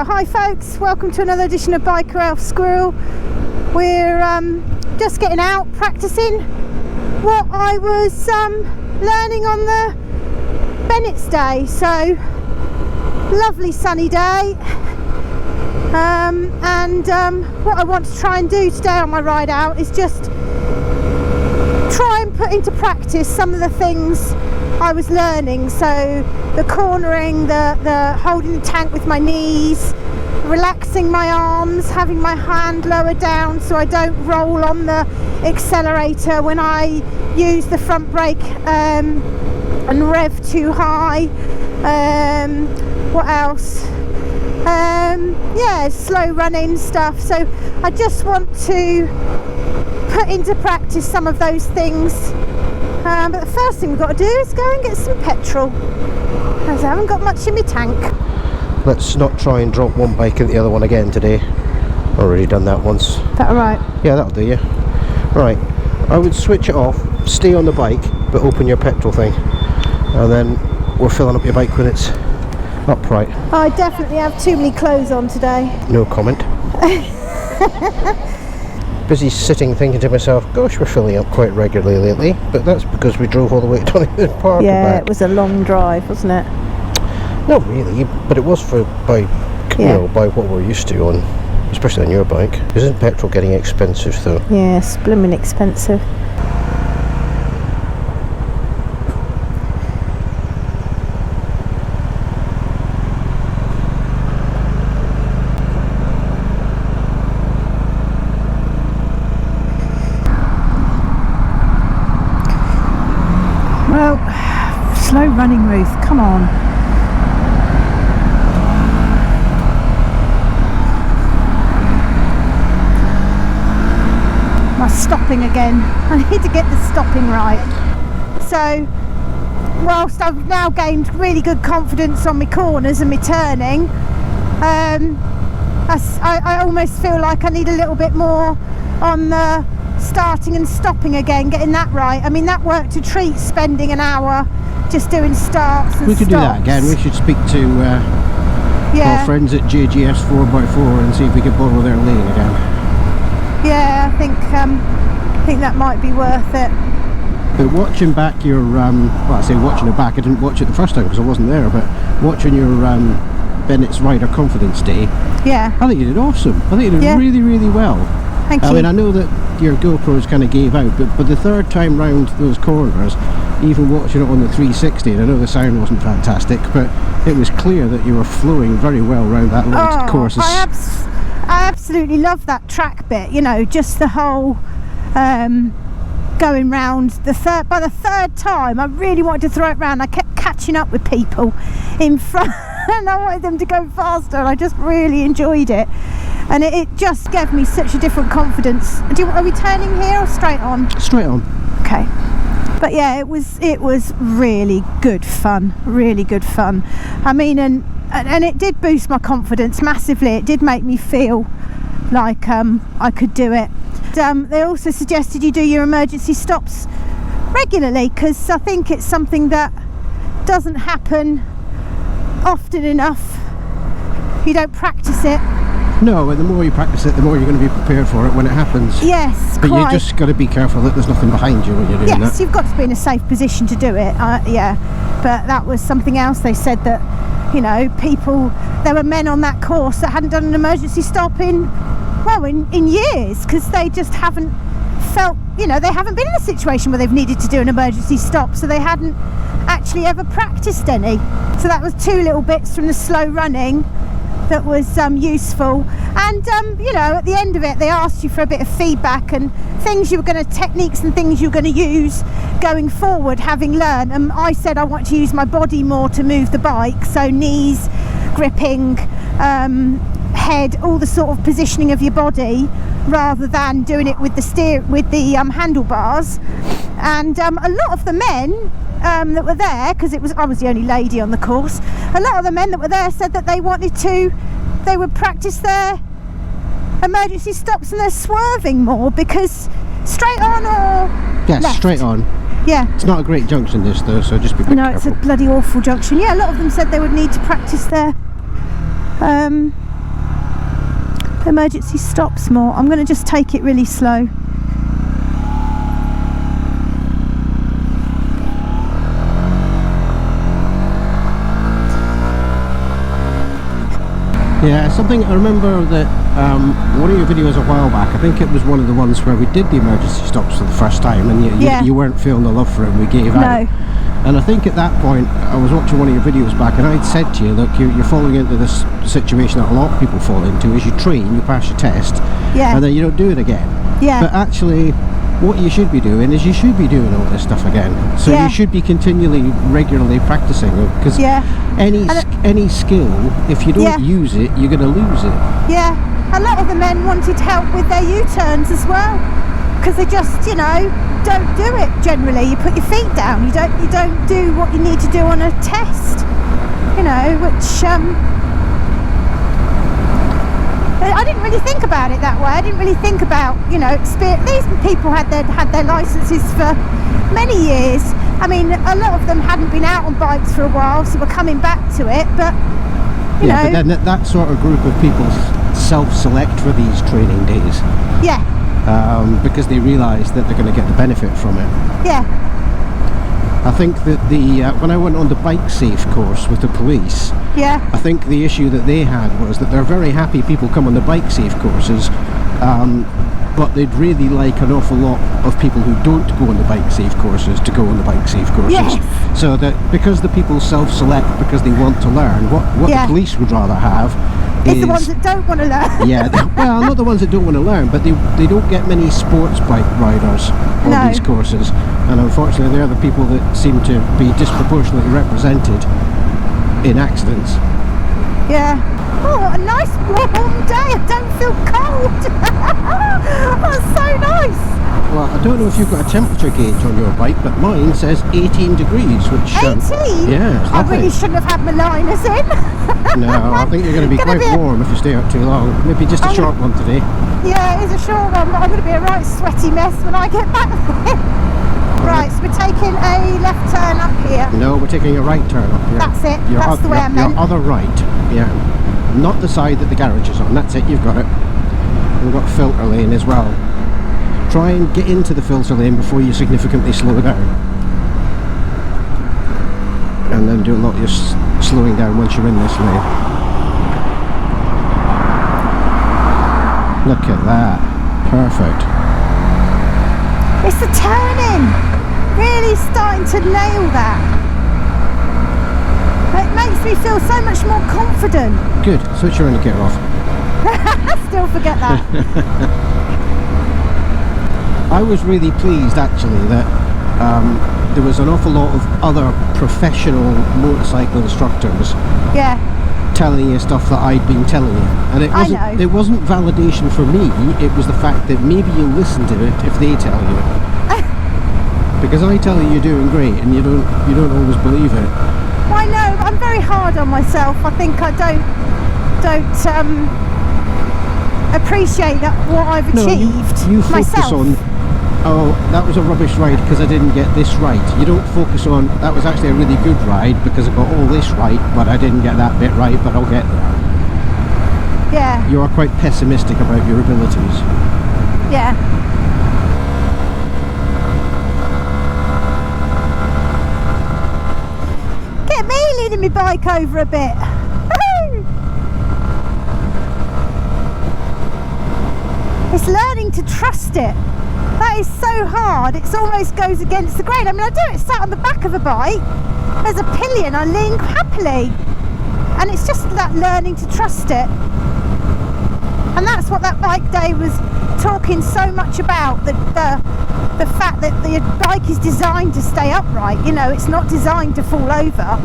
Hi folks, welcome to another edition of MrElfSquirrel. We're just getting out, practicing what I was learning on the Bennett's day. So, lovely sunny day. What I want to try and do today on my ride out is just try and put into practice some of the things I was learning. So the cornering, the holding the tank with my knees, relaxing my arms, having my hand lower down so I don't roll on the accelerator when I use the front brake and rev too high. What else? Yeah, slow running stuff. So I just want to put into practice some of those things. But the first thing we've got to do is go and get some petrol, as I haven't got much in my tank. Let's not try and drop one bike into the other one again today. Already done that once. Is that alright? Yeah, that'll do you. Right, I would switch it off, stay on the bike, but open your petrol thing. And then we're filling up your bike when it's upright. I definitely have too many clothes on today. No comment. Busy sitting thinking to myself, gosh, we're filling up quite regularly lately, but that's because we drove all the way to Donington Park and back. It was a long drive, wasn't it? Not really, but it was by what we're used to on, especially on your bike. Isn't petrol getting expensive though? Yeah, it's blooming expensive. Well, slow running, Ruth, come on. My stopping again. I need to get the stopping right. So, whilst I've now gained really good confidence on my corners and my turning, I almost feel like I need a little bit more on the starting and stopping again, getting that right. I mean, that worked a treat, spending an hour just doing starts and stops. We could do that again. We should speak to our friends at JGS 4x4 and see if we could borrow their lane again. Yeah, I think that might be worth it. But watching back your well, I say watching it back, I didn't watch it the first time because I wasn't there, but watching your Bennett's Rider Confidence Day, yeah, I think you did awesome. I think you did really, really well. Thank you. I mean, I know that your GoPros kind of gave out, but the third time round those corners, even watching it on the 360, and I know the sound wasn't fantastic, but it was clear that you were flowing very well around that little course. I absolutely love that track bit, you know, just the whole going round by the third time I really wanted to throw it round. I kept catching up with people in front and I wanted them to go faster, and I just really enjoyed it, and it just gave me such a different confidence. Are we turning here or straight on? Straight on. Okay. But yeah, it was really good fun, really good fun. I mean, and it did boost my confidence massively. It did make me feel like I could do it. They also suggested you do your emergency stops regularly, because I think it's something that doesn't happen often enough. You don't practice it. No, and the more you practice it, the more you're going to be prepared for it when it happens. Yes, but you just got to be careful that there's nothing behind you when you're doing that. Yes, you've got to be in a safe position to do it. Yeah, but that was something else. They said that, you know, there were men on that course that hadn't done an emergency stop in years, because they just haven't felt, you know, they haven't been in a situation where they've needed to do an emergency stop, so they hadn't actually ever practiced any. So that was two little bits from the slow running that was useful. And you know, at the end of it, they asked you for a bit of feedback and techniques and things you're going to use going forward, having learned. And I said I want to use my body more to move the bike, so knees, gripping, head, all the sort of positioning of your body, rather than doing it with the handlebars. And a lot of the men that were there, because I was the only lady on the course, a lot of the men that were there said that they would practice their emergency stops and their swerving more, because straight on or left? Straight on. Yeah. It's not a great junction this though, so just be careful. It's a bloody awful junction. Yeah, a lot of them said they would need to practice their emergency stops more. I'm going to just take it really slow. Yeah, something I remember that one of your videos a while back, I think it was one of the ones where we did the emergency stops for the first time, and you weren't feeling the love for it, and we gave out. And I think at that point, I was watching one of your videos back, and I'd said to you, look, you're falling into this situation that a lot of people fall into, is you train, you pass your test, and then you don't do it again. But actually, what you should be doing is you should be doing all this stuff again. So you should be continually, regularly practicing, because any skill, if you don't use it, you're going to lose it. Yeah, a lot of the men wanted help with their U-turns as well, because they just, you know, don't do it generally. You put your feet down, you don't do what you need to do on a test, you know, which I didn't really think about it that way. I didn't really think about, you know, these people had their licenses for many years. I mean, a lot of them hadn't been out on bikes for a while, so we're coming back to it, but you know. But then that sort of group of people self-select for these training days. Because they realise that they're going to get the benefit from it. I think that when I went on the bike safe course with the police, I think the issue that they had was that they're very happy people come on the bike safe courses, but they'd really like an awful lot of people who don't go on the bike safe courses to go on the bike safe courses. So that because the people self-select because they want to learn, what the police would rather have is the ones that don't want to learn. Well, not the ones that don't want to learn, but they don't get many sports bike riders on these courses, and unfortunately they're the people that seem to be disproportionately represented in accidents. Oh, what a nice warm day. I don't feel cold. That's so nice. Well, I don't know if you've got a temperature gauge on your bike, but mine says 18 degrees, which 18? Yeah, it's I really shouldn't have had my liners in. No, I think you're going to be quite warm if you stay out too long. Maybe just a short one today. Yeah, it is a short one, but I'm going to be a right sweaty mess when I get back there. Right, so we're taking a left turn up here. No, we're taking a right turn up here. That's it. That's the way I meant. Your other right. Yeah. Not the side that the garage is on. That's it. You've got it. We've got filter lane as well. Try and get into the filter lane before you significantly slow down. And then do a lot of your slowing down once you're in this lane. Look at that. Perfect. It's the turning. Really starting to nail that. It makes me feel so much more confident. Good. Switch your indicator off. Still forget that. I was really pleased actually that there was an awful lot of other professional motorcycle instructors telling you stuff that I'd been telling you, and it wasn't validation for me, it was the fact that maybe you'll listen to it if they tell you it. Because I tell you you're doing great and you don't always believe it. I know, I'm very hard on myself. I think I don't appreciate what I've achieved you focus myself. on, oh, that was a rubbish ride because I didn't get this right. You don't focus on, that was actually a really good ride because I got all this right, but I didn't get that bit right, but I'll get there. You are quite pessimistic about your abilities. Get me leaning my bike over a bit. It's learning to trust it. That is so hard. It almost goes against the grain. I mean, I do it sat on the back of a bike. There's a pillion. I lean happily. And it's just that learning to trust it. And that's what that bike day was talking so much about. The fact that the bike is designed to stay upright. You know, it's not designed to fall over.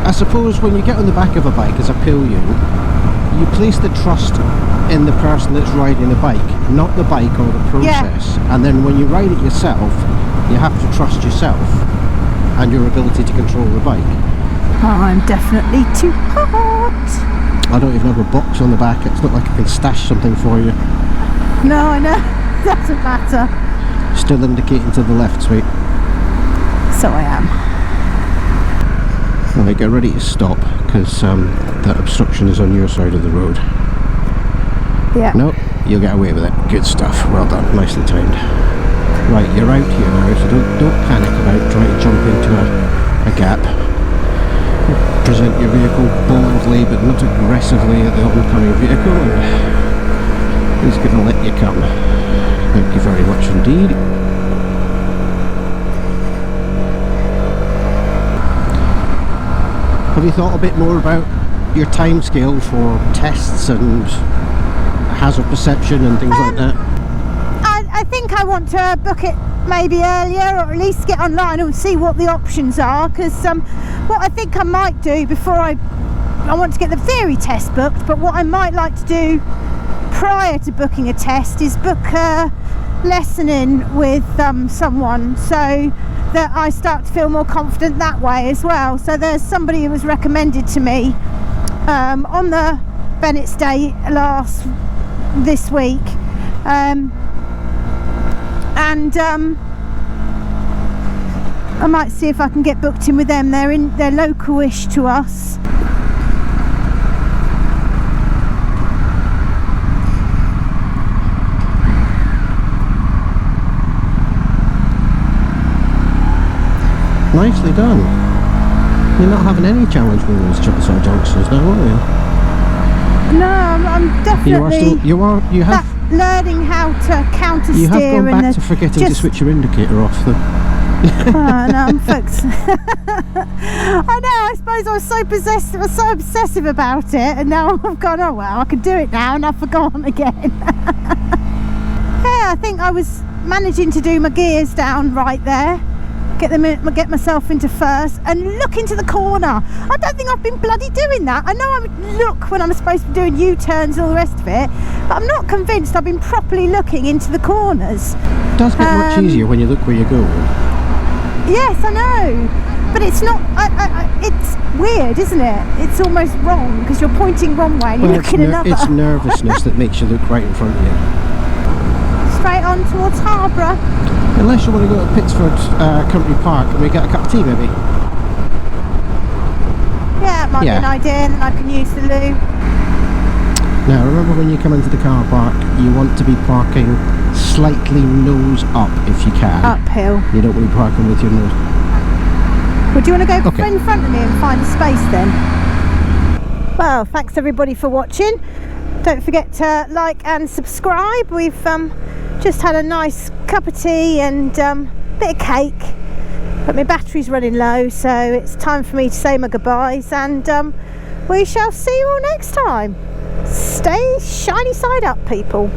I suppose when you get on the back of a bike as a pillion, you place the trust in the person that's riding the bike, not the bike or the process. And then when you ride it yourself, you have to trust yourself and your ability to control the bike. I'm definitely too hot. I don't even have a box on the back. It's not like I can stash something for you. No, I know. Doesn't matter. Still indicating to the left, sweet. So I am. Right, get ready to stop, because that obstruction is on your side of the road. Yeah. No, you'll get away with it. Good stuff. Well done. Nicely timed. Right, you're out here now, so don't panic about trying to jump into a gap. Present your vehicle boldly but not aggressively at the oncoming vehicle, and he's going to let you come. Thank you very much indeed. Have you thought a bit more about your timescale for tests and hazard perception and things like that? I think I want to book it maybe earlier, or at least get online and see what the options are, because what I think I might do before I want to get the theory test booked, but what I might like to do prior to booking a test is book a lesson in with someone, so that I start to feel more confident that way as well. So there's somebody who was recommended to me on the Bennett's Day this week, and I might see if I can get booked in with them. They're local-ish to us. Nicely done. You're not having any challenge with those sort of junctions now, are you? No, I'm definitely you have learning how to counter steer. You have gone back to forgetting to switch your indicator off though. Oh, no, I'm fixed. I know, I suppose I was so obsessive about it, and now I've gone, oh well, I can do it now, and I've forgotten again. Yeah, I think I was managing to do my gears down right there, get myself into first and look into the corner. I don't think I've been bloody doing that. I know I look when I'm supposed to be doing U-turns and all the rest of it, but I'm not convinced I've been properly looking into the corners. It does get much easier when you look where you're going. Yes, I know, but it's not, it's weird, isn't it? It's almost wrong, because you're pointing one way and you're looking another. It's nervousness that makes you look right in front of you. Straight on towards Harborough. Unless you want to go to Pittsford Company Park and we get a cup of tea maybe. Yeah, it might be an idea, and then I can use the loo. Now remember, when you come into the car park, you want to be parking slightly nose up if you can. Uphill. You don't want to be parking with your nose. Well, do you want to go in front of me and find a space then? Well, thanks everybody for watching. Don't forget to like and subscribe. We've just had a nice cup of tea and bit of cake, but my battery's running low, so it's time for me to say my goodbyes, and we shall see you all next time. Stay shiny side up, people.